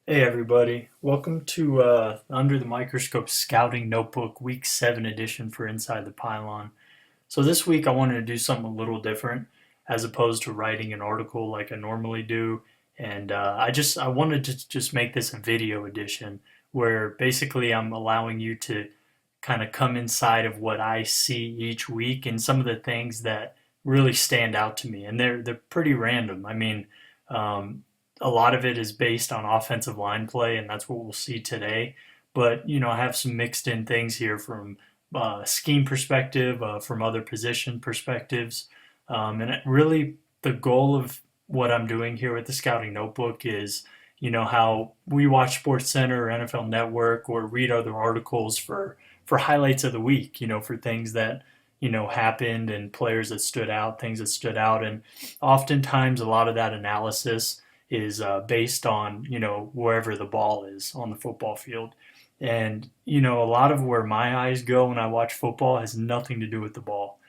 Hey everybody, welcome to Under the Microscope Scouting Notebook Week 7 edition for Inside the Pylon. So this week I wanted to do something a little different as opposed to writing an article like I normally do. And I wanted to just make this a video edition where basically I'm allowing you to kind of come inside of what I see each week and some of the things that really stand out to me. And they're pretty random. Um, a lot of it is based on offensive line play, and that's what we'll see today. But I have some mixed in things here from scheme perspective, from other position perspectives, really the goal of what I'm doing here with the Scouting Notebook is, how we watch Sports Center or NFL Network or read other articles for highlights of the week, for things that happened and players that stood out, things that stood out, and oftentimes a lot of that analysis is based on wherever the ball is on the football field. And a lot of where my eyes go when I watch football has nothing to do with the ball.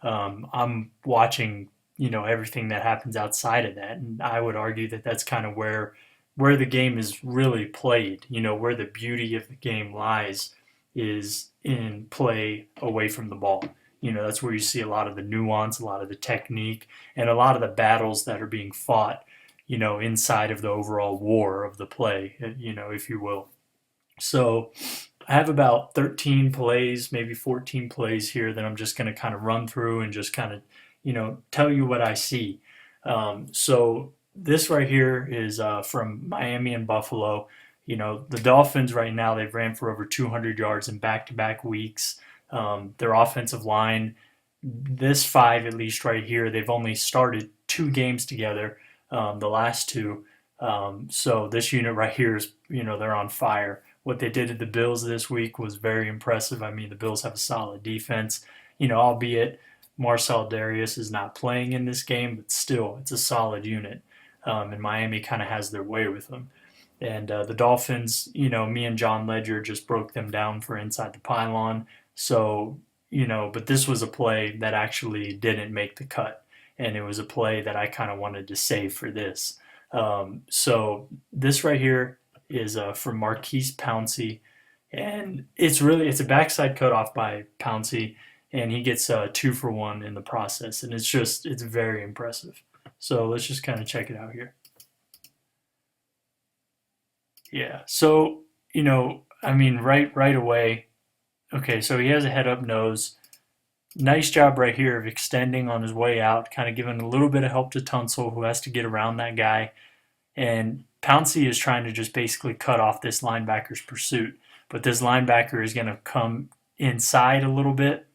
I'm watching everything that happens outside of that, and I would argue that that's kind of where the game is really played. Where the beauty of the game lies is in play away from the ball. That's where you see a lot of the nuance, a lot of the technique, and a lot of the battles that are being fought inside of the overall war of the play, if you will. So I have about 13 plays, maybe 14 plays here that I'm just going to kind of run through and just kind of, tell you what I see. So this right here is from Miami and Buffalo. The Dolphins right now, they've ran for over 200 yards in back-to-back weeks. Their offensive line, this five at least right here, they've only started two games together, the last two. So this unit right here is, they're on fire. What they did to the Bills this week was very impressive. I mean, the Bills have a solid defense, albeit Marcel Darius is not playing in this game, but still, it's a solid unit. And Miami kind of has their way with them. And the Dolphins, me and John Ledger just broke them down for Inside the Pylon. So, but this was a play that actually didn't make the cut. And it was a play that I kind of wanted to save for this. So this right here is from Marquise Pouncey. And it's a backside cutoff by Pouncey. And he gets 2-for-1 in the process. And it's very impressive. So let's just kind of check it out here. Yeah. So, right away. Okay, so he has a head up nose. Nice job right here of extending on his way out, kind of giving a little bit of help to Tunsil, who has to get around that guy. And Pouncey is trying to just basically cut off this linebacker's pursuit. But this linebacker is going to come inside a little bit.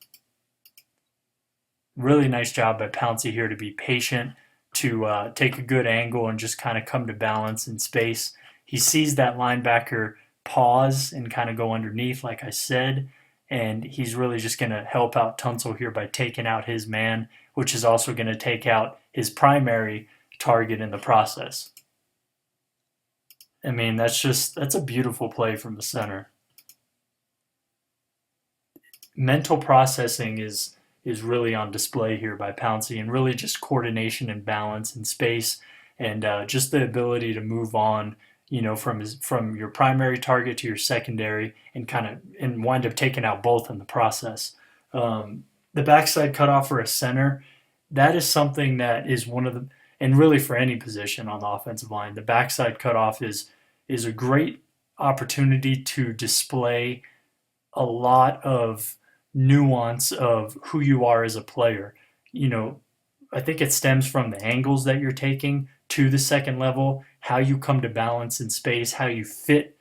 Really nice job by Pouncey here to be patient, to take a good angle and just kind of come to balance in space. He sees that linebacker pause and kind of go underneath, like I said, and he's really just going to help out Tunsil here by taking out his man, which is also going to take out his primary target in the process. I mean, that's a beautiful play from the center. Mental processing is really on display here by Pouncey, and really just coordination and balance and space, and just the ability to move on, from your primary target to your secondary, and wind up taking out both in the process. The backside cutoff for a center, that is something that is one of the, and really for any position on the offensive line, the backside cutoff is a great opportunity to display a lot of nuance of who you are as a player. You know, I think it stems from the angles that you're taking to the second level, how you come to balance in space, how you fit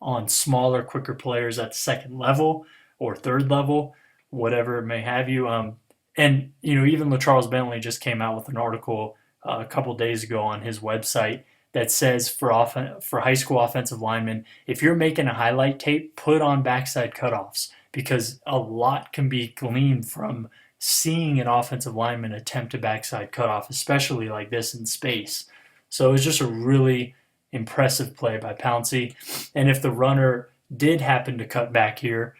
on smaller, quicker players at the second level or third level, whatever it may have you. And even LaCharles Bentley just came out with an article a couple days ago on his website that says for high school offensive linemen, if you're making a highlight tape, put on backside cutoffs, because a lot can be gleaned from seeing an offensive lineman attempt a backside cutoff, especially like this in space. So it was just a really impressive play by Pouncey. And if the runner did happen to cut back here,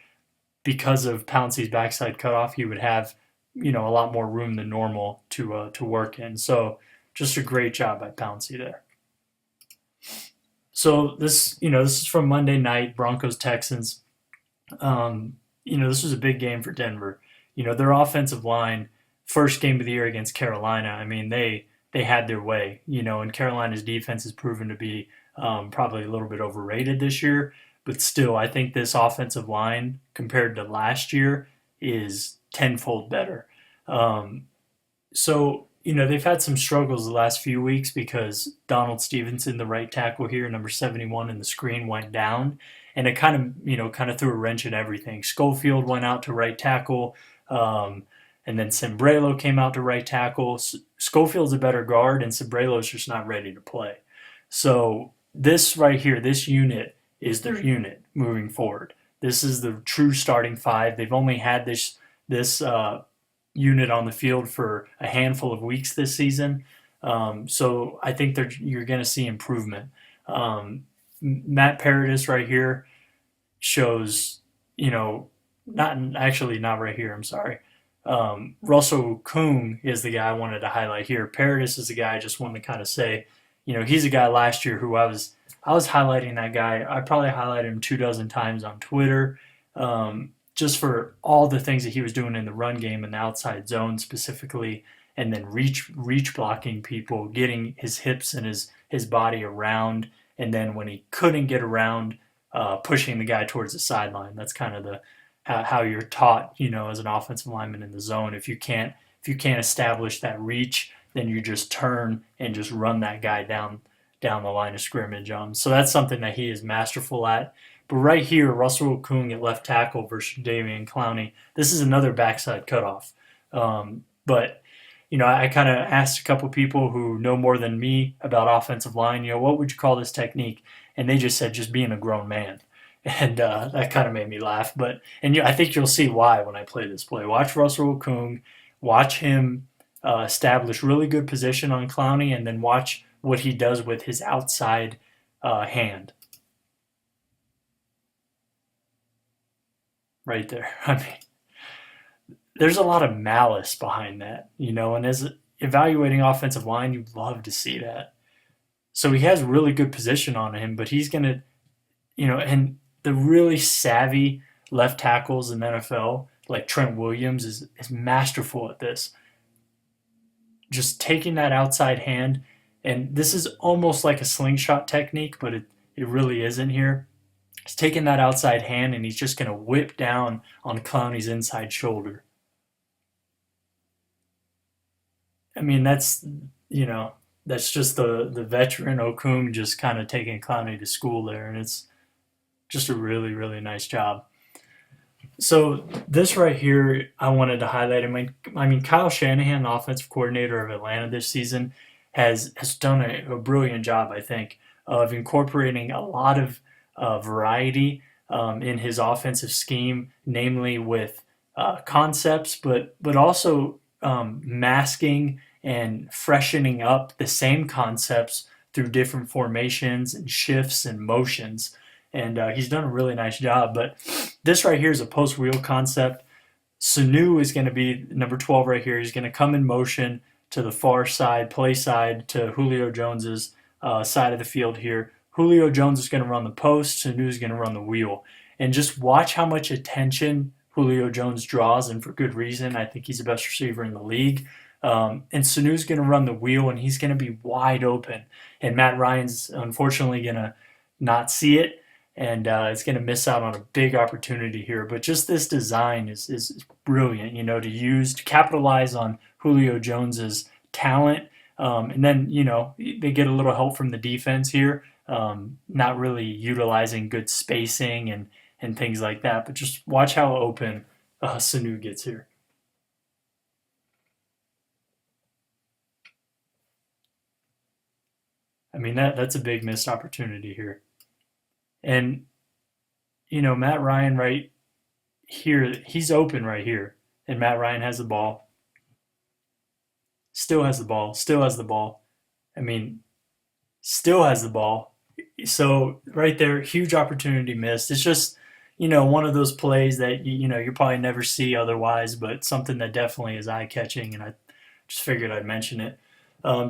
because of Pouncey's backside cutoff, he would have a lot more room than normal to work in. So just a great job by Pouncey there. So this is from Monday night, Broncos Texans. This was a big game for Denver. Their offensive line, first game of the year against Carolina. I mean, they had their way. And Carolina's defense has proven to be probably a little bit overrated this year. But still, I think this offensive line compared to last year is tenfold better. Um, so they've had some struggles the last few weeks because Donald Stevenson, the right tackle here, number 71 in the screen, went down. And it kind of threw a wrench in everything. Schofield went out to right tackle. Um, and then Sembrelo came out to right tackle. Schofield's a better guard, and Sombrero's just not ready to play. So this right here, this unit is their unit moving forward. This is the true starting five. They've only had this unit on the field for a handful of weeks this season. So I think you're going to see improvement. Matt Paradis right here shows, not right here, I'm sorry. Russell Kung is the guy I wanted to highlight here. Paradis is the guy I just wanted to kind of say, he's a guy last year who I was highlighting that guy. I probably highlighted him 2 dozen times on Twitter, just for all the things that he was doing in the run game and the outside zone specifically, and then reach blocking people, getting his hips and his body around, and then when he couldn't get around, pushing the guy towards the sideline. That's kind of the how you're taught, as an offensive lineman in the zone. If you can't establish that reach, then you just turn and just run that guy down the line of scrimmage. So that's something that he is masterful at. But right here, Russell Okung at left tackle versus Davian Clowney. This is another backside cutoff. But I kind of asked a couple people who know more than me about offensive line. What would you call this technique? And they just said just being a grown man. And that kind of made me laugh. I think you'll see why when I play this play. Watch Russell Okung, watch him establish really good position on Clowney, and then watch what he does with his outside hand. Right there. I mean, there's a lot of malice behind that, and as evaluating offensive line, you'd love to see that. So he has really good position on him, but he's going to, and the really savvy left tackles in the NFL, like Trent Williams, is masterful at this. Just taking that outside hand, and this is almost like a slingshot technique, but it really isn't here. He's taking that outside hand, and he's just going to whip down on Clowney's inside shoulder. I mean, that's just the veteran Okung just kind of taking Clowney to school there, and it's just a really, really nice job. So this right here, I wanted to highlight. I mean, Kyle Shanahan, the offensive coordinator of Atlanta this season, has done a brilliant job, I think, of incorporating a lot of variety in his offensive scheme, namely with concepts, but also masking and freshening up the same concepts through different formations and shifts and motions. And he's done a really nice job. But this right here is a post wheel concept. Sanu is going to be number 12 right here. He's going to come in motion to the far side, play side, to Julio Jones's side of the field here. Julio Jones is going to run the post. Sanu is going to run the wheel. And just watch how much attention Julio Jones draws, and for good reason. I think he's the best receiver in the league. And Sanu's going to run the wheel, and he's going to be wide open. And Matt Ryan's unfortunately going to not see it, and it's going to miss out on a big opportunity here. But just this design is brilliant, to use to capitalize on Julio Jones's talent. And then, they get a little help from the defense here, not really utilizing good spacing and things like that. But just watch how open Sanu gets here. I mean, that's a big missed opportunity here. And, Matt Ryan right here, he's open right here. And Matt Ryan has the ball, still has the ball, still has the ball. I mean, still has the ball. So right there, huge opportunity missed. It's just, one of those plays that, you probably never see otherwise, but something that definitely is eye catching. And I just figured I'd mention it.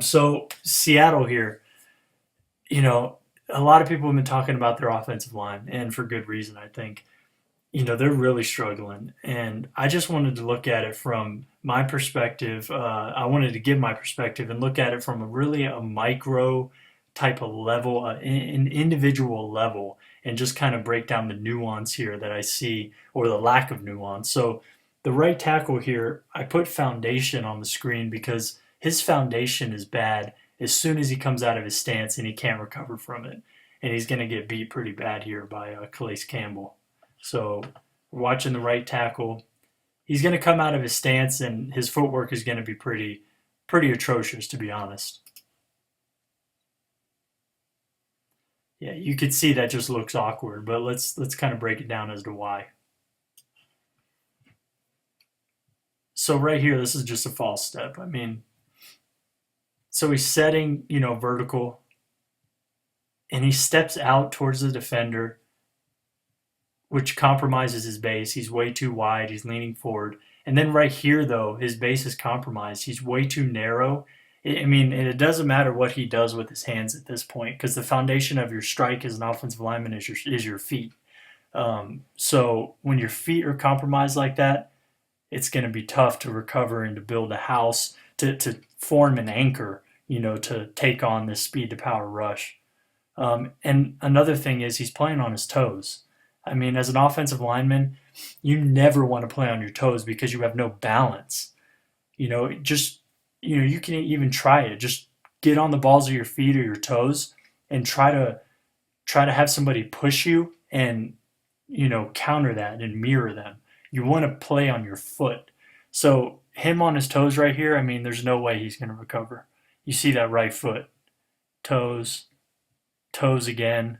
So Seattle here, you know, a lot of people have been talking about their offensive line, and for good reason, I think. They're really struggling. And I just wanted to look at it from my perspective. I wanted to give my perspective and look at it from a micro type of level, an individual level, and just kind of break down the nuance here that I see or the lack of nuance. So, the right tackle here, I put foundation on the screen because his foundation is bad as soon as he comes out of his stance and he can't recover from it. And he's going to get beat pretty bad here by Calais Campbell. So we're watching the right tackle. He's going to come out of his stance, and his footwork is going to be pretty atrocious, to be honest. Yeah, you could see that just looks awkward, but let's kind of break it down as to why. So right here, this is just a false step. I mean, so he's setting, vertical, and he steps out towards the defender, which compromises his base. He's way too wide. He's leaning forward. And then right here, though, his base is compromised. He's way too narrow. I mean, and it doesn't matter what he does with his hands at this point because the foundation of your strike as an offensive lineman is your feet. So when your feet are compromised like that, it's going to be tough to recover and to build a house, to form an anchor, to take on this speed to power rush. And another thing is he's playing on his toes. I mean, as an offensive lineman, you never want to play on your toes because you have no balance. You can even try it. Just get on the balls of your feet or your toes and try to have somebody push you and counter that and mirror them. You want to play on your foot. So him on his toes right here, I mean, there's no way he's going to recover. You see that right foot, toes, toes again,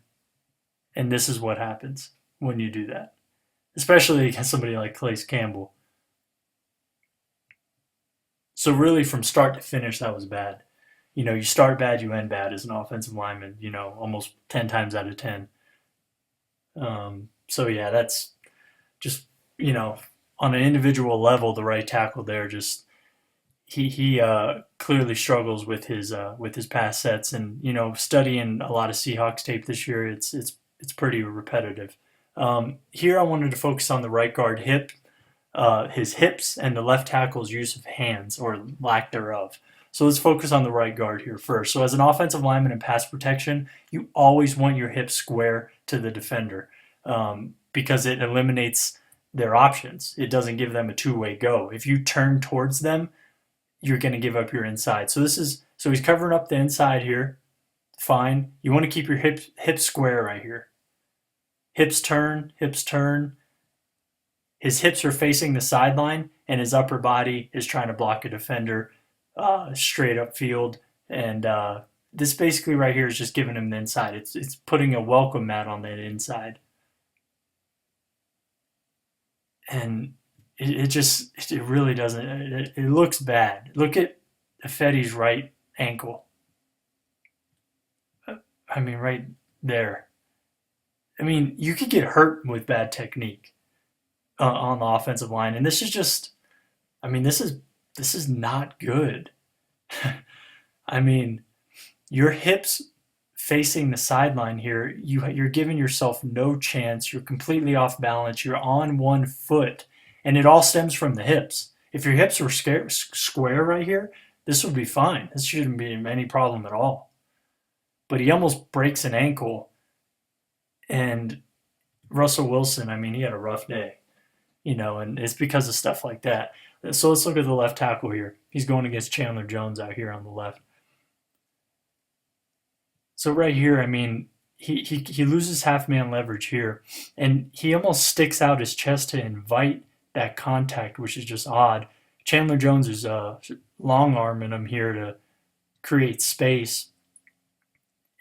and this is what happens when you do that, especially against somebody like Calais Campbell. So really, from start to finish, that was bad. You start bad, you end bad as an offensive lineman. Almost 10 times out of 10. So yeah, that's just on an individual level, the right tackle there just he clearly struggles with his pass sets, and studying a lot of Seahawks tape this year, it's pretty repetitive. Here, I wanted to focus on the right guard his hips, and the left tackle's use of hands or lack thereof. So let's focus on the right guard here first. So as an offensive lineman in pass protection, you always want your hips square to the defender because it eliminates their options. It doesn't give them a two-way go. If you turn towards them, you're going to give up your inside. So he's covering up the inside here. Fine. You want to keep your hips square right here. Hips turn, hips turn. His hips are facing the sideline, and his upper body is trying to block a defender straight up field. And this basically right here is just giving him the inside. It's putting a welcome mat on that inside. And it really doesn't. It looks bad. Look at Ifedi's right ankle. I mean, right there. I mean, you could get hurt with bad technique on the offensive line, and this is just. I mean, this is not good. I mean, your hips facing the sideline here, you're giving yourself no chance. You're completely off balance. You're on one foot, and it all stems from the hips. If your hips were square right here, this would be fine. This shouldn't be any problem at all. But he almost breaks an ankle, and Russell Wilson, I mean, he had a rough day, and it's because of stuff like that. So let's look at the left tackle here. He's going against Chandler Jones out here on the left. So right here, I mean, he loses half-man leverage here, and he almost sticks out his chest to invite that contact, which is just odd. Chandler Jones is long-arming him here to create space,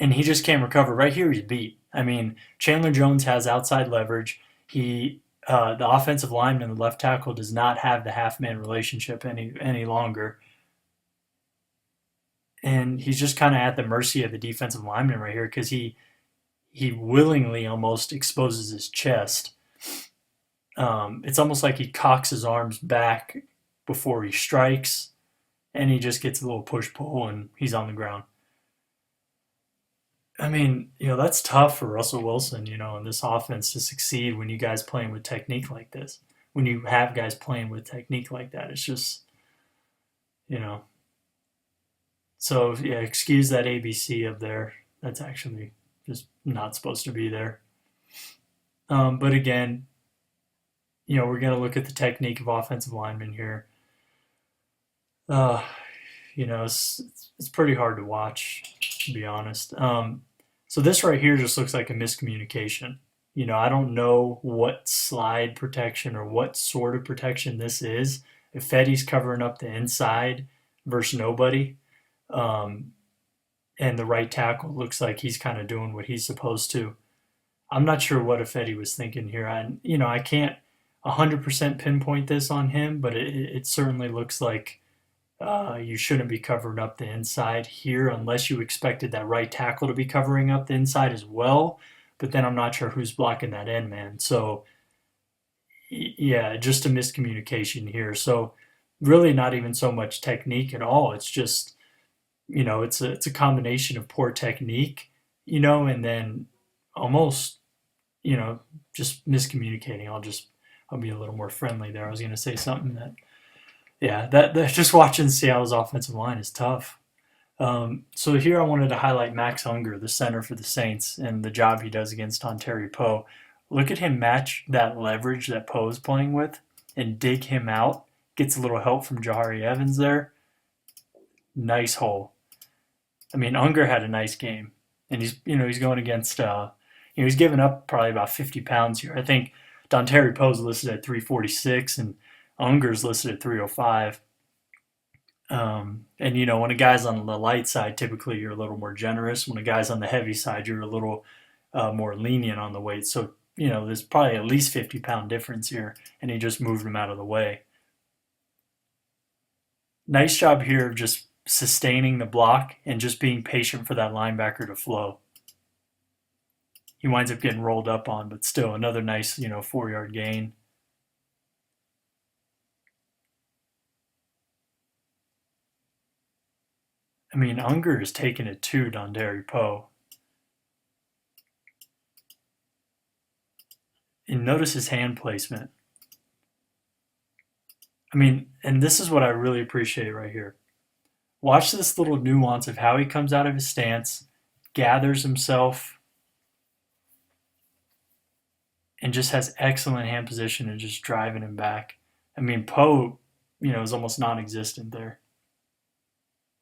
and he just can't recover. Right here, he's beat. I mean, Chandler Jones has outside leverage. The offensive lineman, the left tackle, does not have the half-man relationship any longer. And he's just kind of at the mercy of the defensive lineman right here because he willingly almost exposes his chest. It's almost like he cocks his arms back before he strikes, and he just gets a little push-pull, and he's on the ground. I mean, that's tough for Russell Wilson, in this offense to succeed when you guys playing with technique like this. When you have guys playing with technique like that, it's just, you know. So, yeah, excuse that ABC up there. That's actually just not supposed to be there. But again, we're going to look at the technique of offensive linemen here. Uh, it's pretty hard to watch, to be honest. So this right here just looks like a miscommunication. I don't know what slide protection or what sort of protection this is. If Fetty's covering up the inside versus nobody, um, and the right tackle looks like he's kind of doing what he's supposed to. I'm not sure what Fetty was thinking here. I can't 100% pinpoint this on him, but it certainly looks like you shouldn't be covering up the inside here unless you expected that right tackle to be covering up the inside as well. But then I'm not sure who's blocking that end man. So, yeah, just a miscommunication here. So, really not even so much technique at all. It's just, it's a combination of poor technique, and then almost, just miscommunicating. I'll be a little more friendly there. I was going to say something that, yeah, that just watching Seattle's offensive line is tough. So here I wanted to highlight Max Unger, the center for the Saints, and the job he does against Dontari Poe. Look at him match that leverage that Poe's playing with and dig him out. Gets a little help from Jahari Evans there. Nice hole. I mean, Unger had a nice game, and he's going against he's giving up probably about 50 pounds here. I think Dontari Poe's listed at 346 and Unger's listed at 305. And when a guy's on the light side, typically you're a little more generous. When a guy's on the heavy side, you're a little more lenient on the weight. So there's probably at least 50-pound difference here, and he just moved him out of the way. Nice job here of just sustaining the block and just being patient for that linebacker to flow. He winds up getting rolled up on, but still another nice 4-yard gain. I mean, Unger is taking it to Dontari Poe. And notice his hand placement. I mean, and this is what I really appreciate right here. Watch this little nuance of how he comes out of his stance, gathers himself, and just has excellent hand position and just driving him back. I mean, Poe, is almost non-existent there.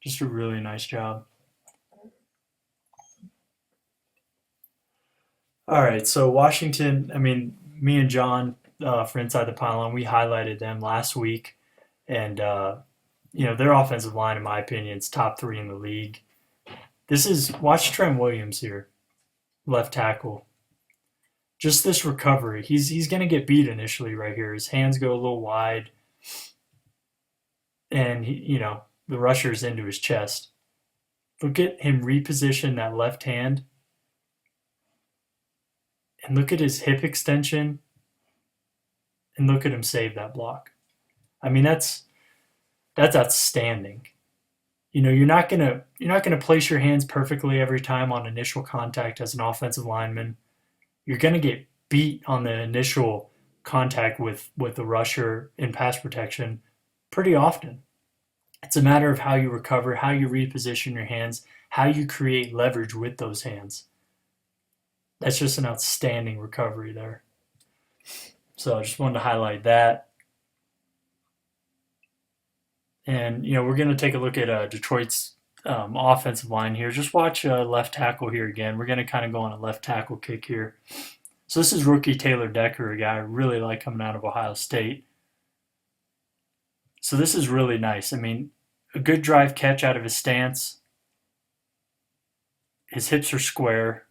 Just a really nice job. All right, so Washington, I mean, me and John for Inside the Pylon, we highlighted them last week. And, their offensive line, in my opinion, is top 3 in the league. Watch Trent Williams here, left tackle. Just this recovery. He's going to get beat initially right here. His hands go a little wide. And, the rusher's into his chest. Look at him reposition that left hand. And look at his hip extension. And look at him save that block. I mean, that's outstanding. You're not gonna place your hands perfectly every time on initial contact as an offensive lineman. You're gonna get beat on the initial contact with the rusher in pass protection pretty often. It's a matter of how you recover, how you reposition your hands, how you create leverage with those hands. That's just an outstanding recovery there. So I just wanted to highlight that. And, we're going to take a look at Detroit's offensive line here. Just watch left tackle here again. We're going to kind of go on a left tackle kick here. So this is rookie Taylor Decker, a guy I really like coming out of Ohio State. So this is really nice. I mean, a good drive catch out of his stance. His hips are square.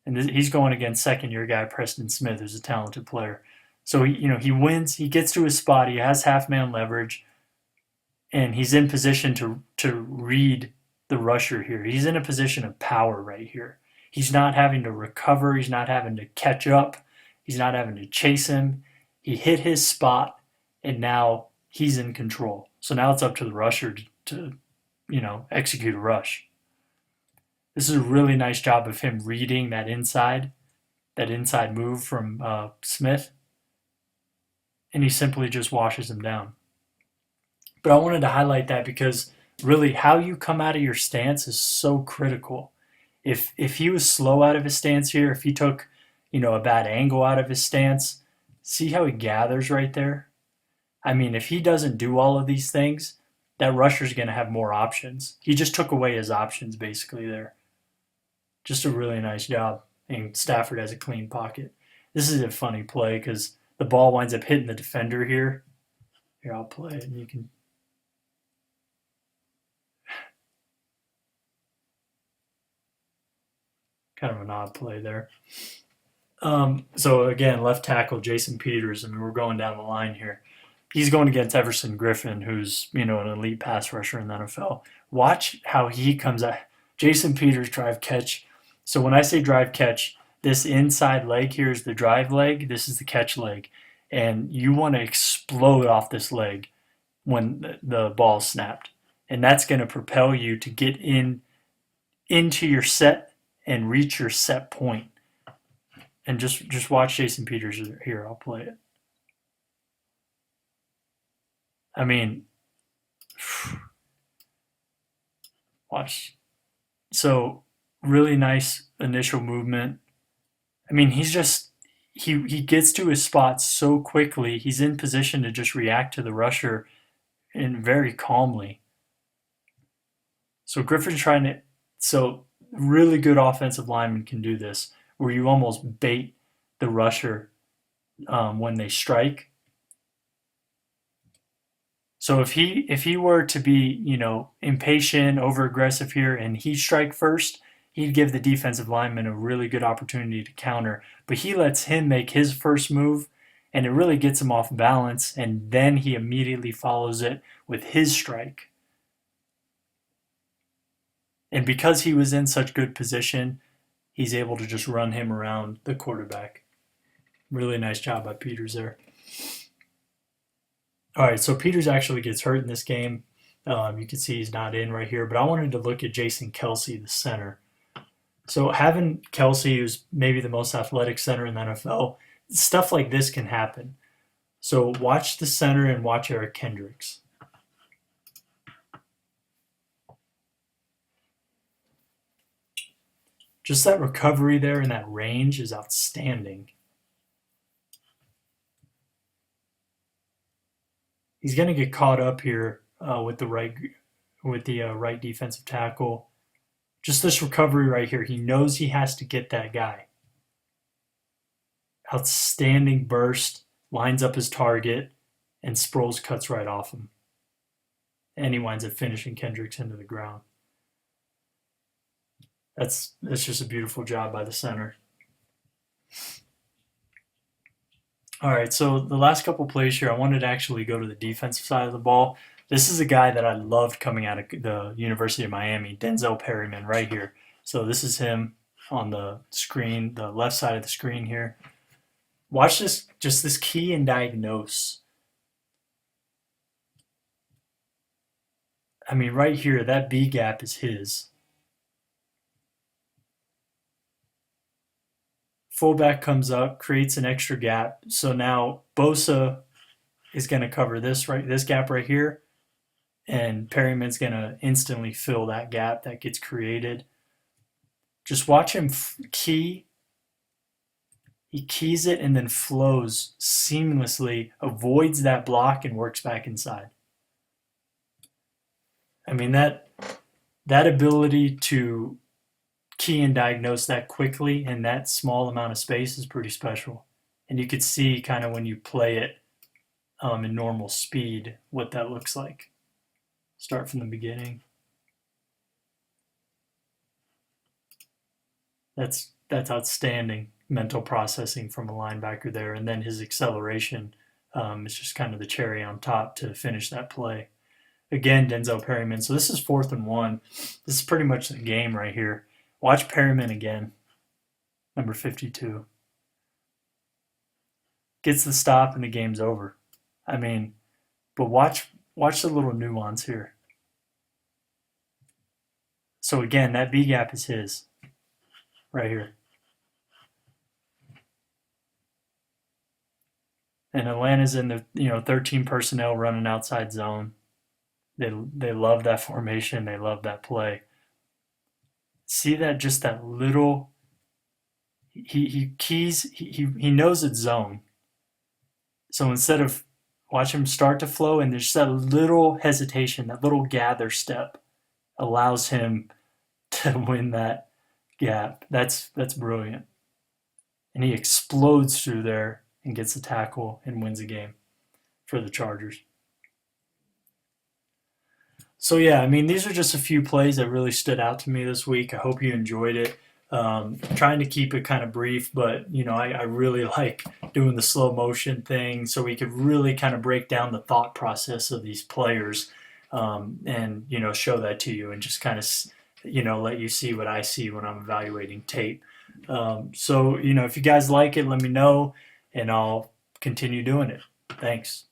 And he's going against second-year guy Preston Smith, who's a talented player. So, he wins. He gets to his spot. He has half-man leverage. And he's in position to read the rusher here. He's in a position of power right here. He's not having to recover. He's not having to catch up. He's not having to chase him. He hit his spot, and now he's in control. So now it's up to the rusher to execute a rush. This is a really nice job of him reading that inside move from Smith, and he simply just washes him down. But I wanted to highlight that because really how you come out of your stance is so critical. If he was slow out of his stance here, if he took, a bad angle out of his stance, see how he gathers right there? I mean, if he doesn't do all of these things, that rusher's going to have more options. He just took away his options basically there. Just a really nice job. And Stafford has a clean pocket. This is a funny play because the ball winds up hitting the defender here. Here, I'll play it and you can. Kind of an odd play there. So again, left tackle Jason Peters. I mean, we're going down the line here. He's going against Everson Griffin, who's an elite pass rusher in the NFL. Watch how he comes out. Jason Peters drive catch. So when I say drive catch, this inside leg here is the drive leg. This is the catch leg, and you want to explode off this leg when the ball snapped, and that's going to propel you to get into your set and reach your set point. And just watch Jason Peters here. I'll play it. I mean, watch. So really nice initial movement. I mean, he gets to his spot so quickly. He's in position to just react to the rusher and very calmly. So Griffin's trying to. So really good offensive linemen can do this, where you almost bait the rusher when they strike. So if he were to be impatient, over aggressive here, and he strike first, he'd give the defensive lineman a really good opportunity to counter. But he lets him make his first move, and it really gets him off balance, and then he immediately follows it with his strike. And because he was in such good position, he's able to just run him around the quarterback. Really nice job by Peters there. All right, so Peters actually gets hurt in this game. You can see he's not in right here, but I wanted to look at Jason Kelce, the center. So having Kelce, who's maybe the most athletic center in the NFL, stuff like this can happen. So watch the center and watch Eric Kendricks. Just that recovery there and that range is outstanding. He's going to get caught up here with the right defensive tackle. Just this recovery right here. He knows he has to get that guy. Outstanding burst, lines up his target, and Sproles cuts right off him. And he winds up finishing Kendricks into the ground. That's just a beautiful job by the center. All right, so the last couple plays here, I wanted to actually go to the defensive side of the ball. This is a guy that I loved coming out of the University of Miami, Denzel Perryman, right here. So this is him on the screen, the left side of the screen here. Watch this, just this key and diagnose. I mean, right here, that B gap is his. Fullback comes up, creates an extra gap. So now Bosa is going to cover this gap right here, and Perryman's going to instantly fill that gap that gets created. Just watch him key. He keys it and then flows seamlessly, avoids that block, and works back inside. I mean, that ability to key and diagnose that quickly in that small amount of space is pretty special. And you could see kind of when you play it in normal speed what that looks like. Start from the beginning. That's outstanding mental processing from a linebacker there. And then his acceleration is just kind of the cherry on top to finish that play. Again, Denzel Perryman. So this is 4th and 1. This is pretty much the game right here. Watch Perryman again, number 52. Gets the stop and the game's over. I mean, but watch the little nuance here. So again, that B gap is his right here. And Atlanta's in the 13 personnel running outside zone. They love that formation. They love that play. See that just that little he keys he knows it's zone. So instead of watch him start to flow and there's that little hesitation, that little gather step allows him to win that gap. That's brilliant. And he explodes through there and gets the tackle and wins the game for the Chargers. So yeah, I mean, these are just a few plays that really stood out to me this week. I hope you enjoyed it. Trying to keep it kind of brief, but I really like doing the slow motion thing, so we could really kind of break down the thought process of these players, and show that to you, and just kind of let you see what I see when I'm evaluating tape. So if you guys like it, let me know, and I'll continue doing it. Thanks.